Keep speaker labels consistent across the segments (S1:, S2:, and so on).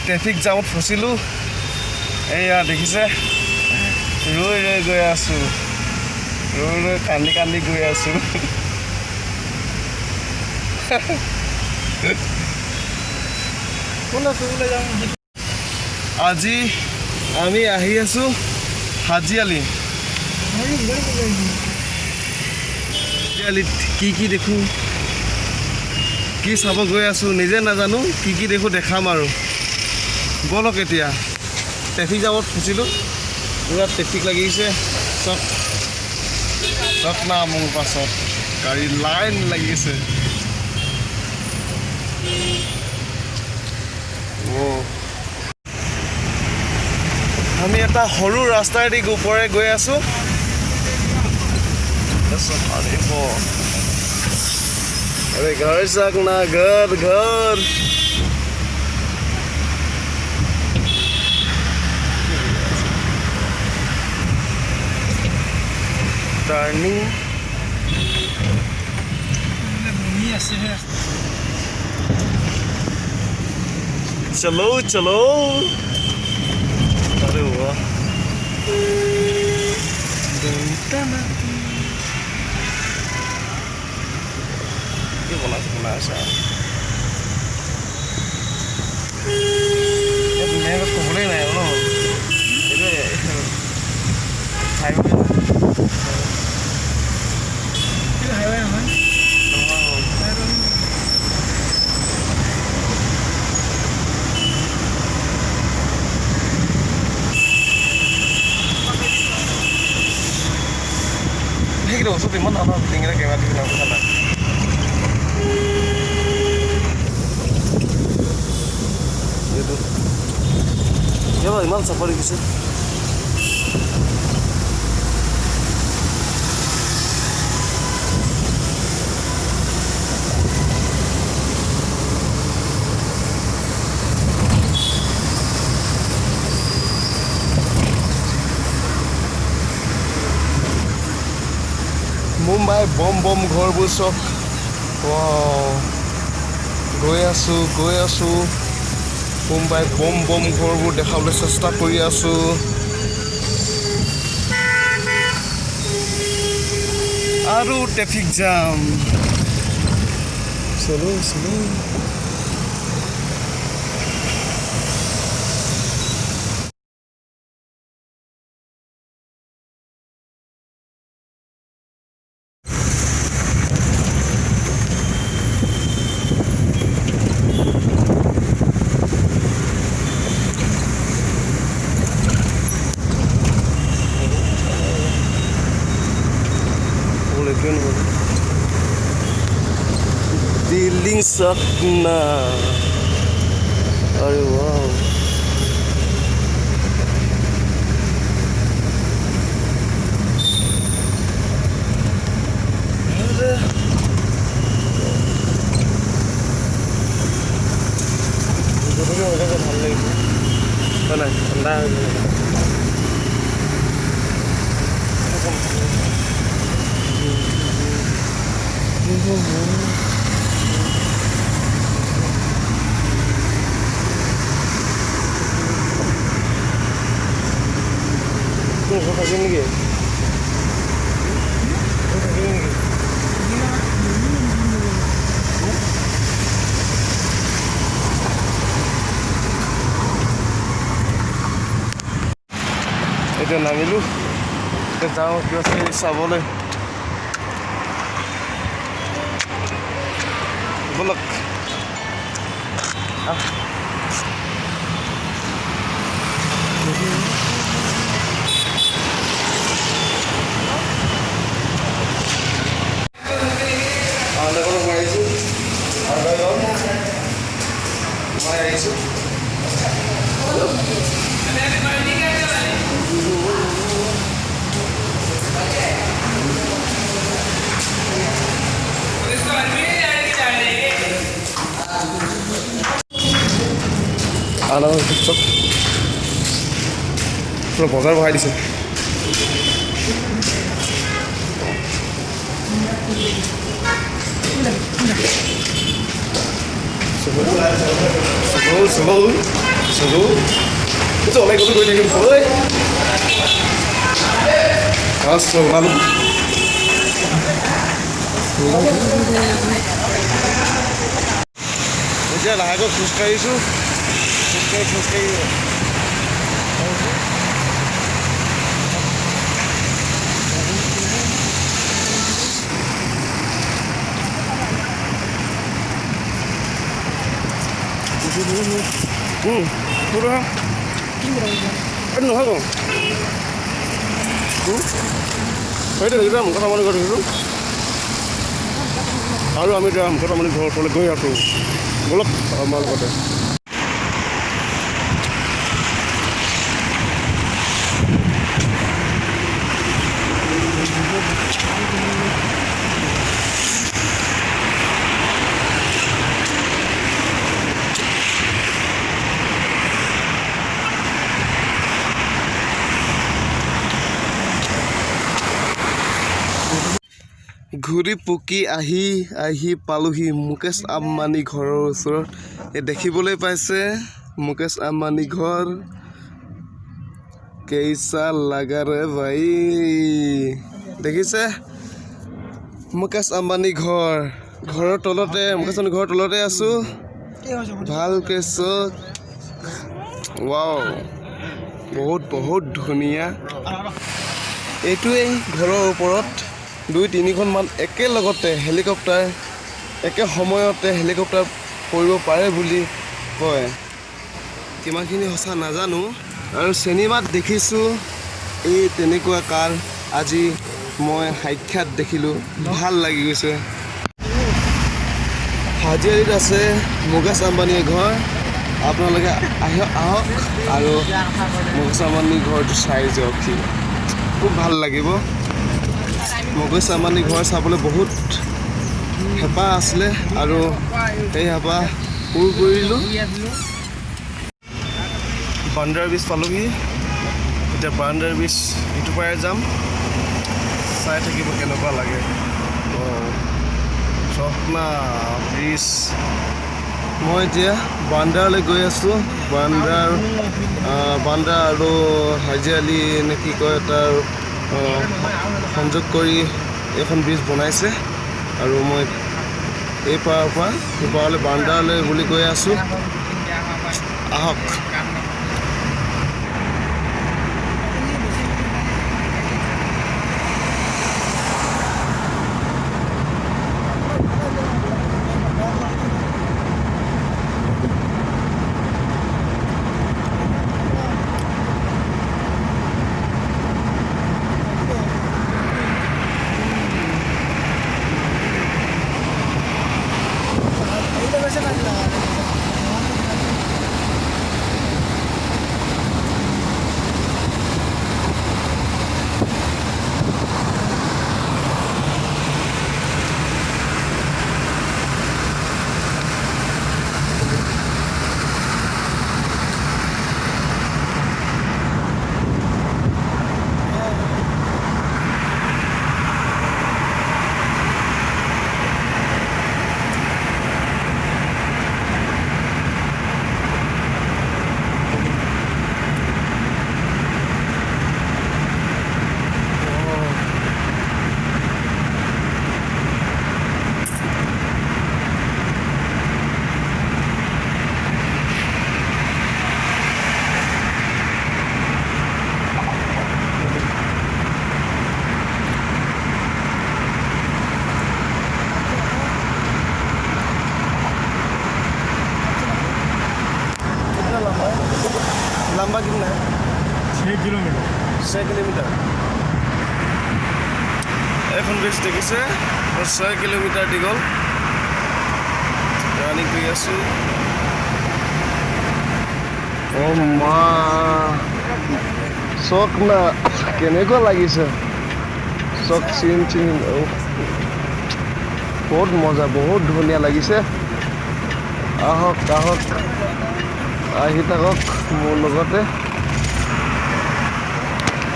S1: traffic জামত ফচিলোঁ এয়া দেখিছে ৰৈ ৰৈ গৈ আছোঁ ৰৈ ৰৈ কান্দি কান্দি গৈ আছোঁ আজি আমি আহি আছোঁ হাজিআলি হাজিআলিত কি দেখোঁ কি চাব গৈ আছোঁ নিজে নাজানো কি দেখোঁ দেখাম আৰু বলক এতিয়া ট্ৰেফিক জামত ফচিলোঁ পুৰা ট্ৰেফিক লাগিছে চব না মোৰ পাছত গাড়ী লাইন লাগিছে আমি এটা সৰু ৰাস্তাইদি ওপৰে গৈ আছোঁ अरे घर सकना घर घर टर्निंग चलो चलो अरे वाह बनाया मैं तो बोले नहीं बोलो ये हाईवे हाईवे है नहीं कि उसको दिमाग ना tinggal kayak macam mana sana ya Pak Iman safari bisa Mumbai বম বম ঘৰবোৰ চব গৈ আছোঁ মুম্বাই বম বম ঘৰবোৰ দেখাবলৈ চেষ্টা কৰি আছোঁ আৰু ট্ৰেফিক জাম চলো दिलिंग सकना अरे वाह ভাল লাগিছে নাই ঠাণ্ডা থাকিম নেকি এতিয়া নামিলোঁ এতিয়া যাওঁ কিবা চাবলৈ বলক আনা চব পুরো বজার বহাই দিছে চলাই গ'লে গৈ থাকিম হয় ওলালো এতিয়া লাহেকৈ খোজকাঢ়িছোঁ খোজকাঢ়ি পুরা নহয় সেইটো এতিয়া মুখতামণি কৰি থাকিলোঁ আৰু আমি এতিয়া মুখতামণি ঘৰৰ ওচৰলৈ গৈ আছোঁ বলক আমাৰ লগতে ঘূৰি পকি আহি পালোহি মুকেশ আম্বানী ঘৰৰ ওচৰত এই দেখিবলৈ পাইছে মুকেশ আম্বানী ঘৰ কেইচা লাগা ৰে ভাই দেখিছে মুকেশ আম্বানী ঘৰৰ তলতে মুকেশ আম্বানী ঘৰৰ তলতে আছোঁ ভালকৈ চক ৱাও বহুত ধুনীয়া এইটোৱেই ঘৰৰ ওপৰত 2-3খনমান একেলগতে হেলিকপ্টাৰ একে সময়তে হেলিকপ্টাৰ পৰিব পাৰে বুলি কয় কিমানখিনি সঁচা নাজানো আৰু চিনেমাত দেখিছোঁ এই তেনেকুৱা কাৰ আজি মই সাক্ষাৎ দেখিলোঁ ভাল লাগি গৈছে হাজিয়াৰীত আছে মুকেশ আম্বানীৰ ঘৰ আপোনালোকে আহক আৰু মুকেশ আম্বানীৰ ঘৰটো চাই যাওকহি খুব ভাল লাগিব মুকেশ আম্বানী ঘৰ চাবলৈ বহুত হেঁপাহ আছিলে আৰু সেই হেঁপাহ পূৰ কৰিলোঁ বান্দ্ৰা ব্ৰিজ পালোহি এতিয়া বান্দ্ৰা ব্ৰিজ ইটো পাৰে যাম চাই থাকিব কেনেকুৱা লাগে চকনা ব্ৰিজ মই এতিয়া বান্দ্ৰালৈ গৈ আছোঁ বান্দ্ৰা আৰু হাজিয়ালি নে কি কয় তাৰ সংযোগ কৰি এইখন ব্ৰিজ বনাইছে আৰু মই এই পাৰৰ পৰা সিপাৰলৈ বান্দ্ৰালৈ বুলি গৈ আছোঁ আহক लंबा कितना है 6 किलोमीटर এখন ব্ৰিজ দেখিছে 6 কিলোমিটাৰ দীঘল ৰানিং কৰি আছোঁ মা চক না কেনেকুৱা লাগিছে চক চিন বহুত মজা বহুত ধুনীয়া লাগিছে আহক আহি থাকক মোৰ লগতে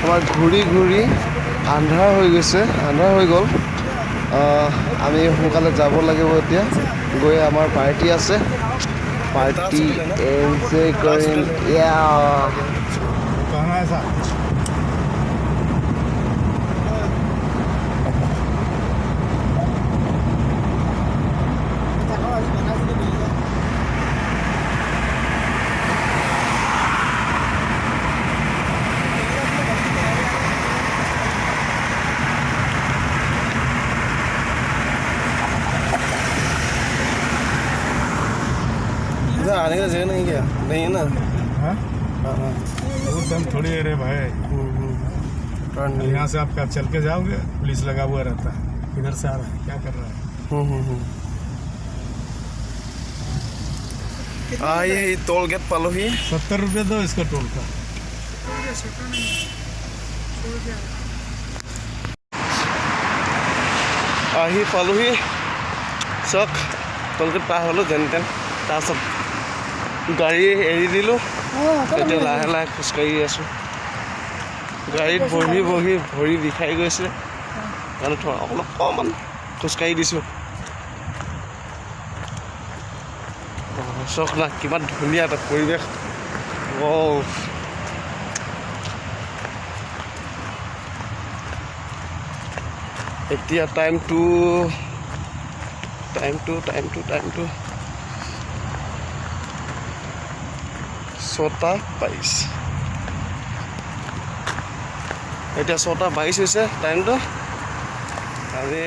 S1: আমাৰ ঘূৰি আন্ধাৰ হৈ গ'ল আমি সোনকালে যাব লাগিব এতিয়া গৈ আমাৰ পাৰ্টি আছে
S2: पार्टी एन्जॉय करें या
S3: कहना है साहब
S1: इधर आने का जगह नहीं क्या नहीं है ना
S3: हाँ
S1: हाँ हाँ
S3: वो दम थोड़ी है रे भाई
S1: टर्न नहीं
S3: यहाँ से आप क्या चल के जाओगे पुलिस लगा हुआ रहता है इधर से आ रहा है क्या कर रहा है
S1: ये टोल गेट पालोহি
S3: 70 रुपये दो इसका टोल का
S1: আহি পালোহি চক টল গেট পাৰ হ'লোঁ যেন তেন তাৰপিছত গাড়ী এৰি দিলোঁ এতিয়া লাহে লাহে খোজকাঢ়ি আছোঁ গাড়ীত বহি বহি ভৰি বিষাই গৈছে মানে অকণমান খোজকাঢ়ি দিছোঁ চক না কিমান ধুনীয়া এটা পৰিৱেশ এতিয়া টাইমটো 6:22 এতিয়া 6:22 হৈছে টাইমটো আজি